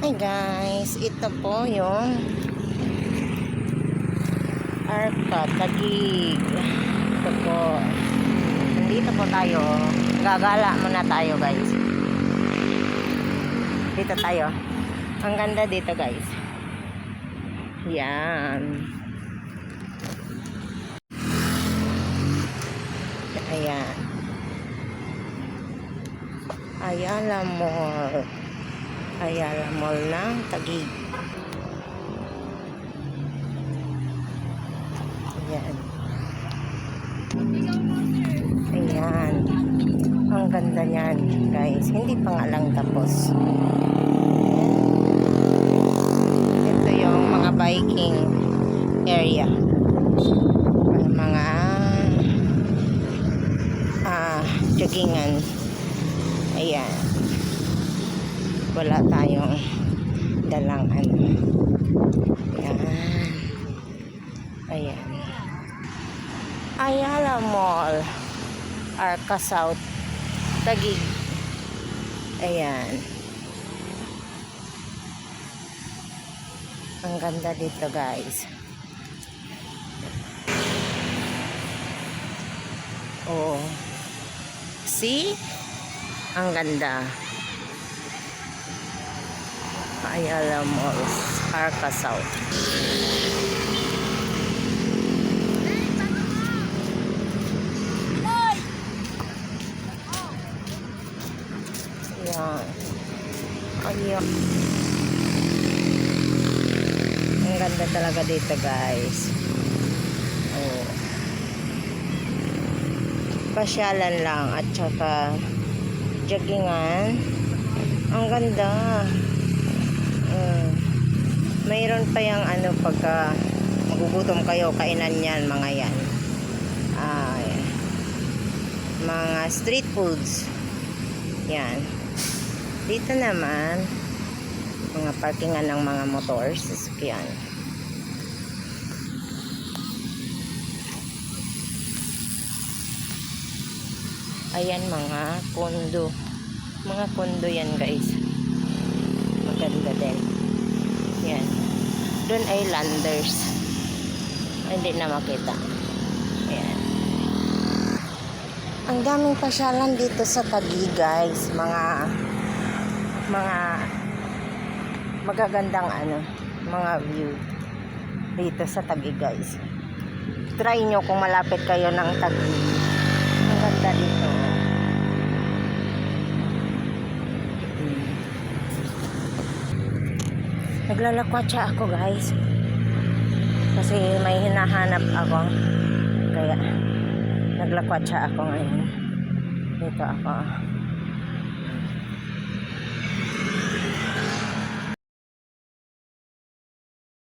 Hi guys, ito po yung Arca Taguig. Ito po. Nandito po tayo. Gagala muna tayo guys. Dito tayo. Ang ganda dito guys. Yan. Ayan. Ayala Mall. Ayala Mall ng Taguig. Ayan. Ayan. Ang ganda niyan, guys. Hindi pa nga lang tapos. Ito yung mga biking area. Mga joggingan. Ayan. Wala tayong dalang ano. Ayan. Ayan. Ayala Mall, Arca South, Taguig. Ayan. Ang ganda dito guys. Oh. See? Ang ganda. Ayala Mall, Arca South. Ayan. Ayan. Ang ganda talaga dito guys. Oh. Pasyalan lang at saka joggingan. Ang ganda. Mayroon pa yung ano pagka magugutom kayo, kainan yan mga yan. Mga street foods. Yan. Dito naman mga parkingan ng mga motors, sasakyan. Ayan mga kondo. Mga kondo yan guys. Maganda din. Yan. Doon ay landers. Hindi na makita. Ayan. Ang daming pasyalan dito sa Taguig guys. Mga magagandang ano, mga view dito sa Taguig guys. Try nyo kung malapit kayo ng Taguig. Ang ganda dito. Naglalakwatsa ako guys kasi may hinahanap ako, kaya naglakwatsa ako ngayon. Dito ako.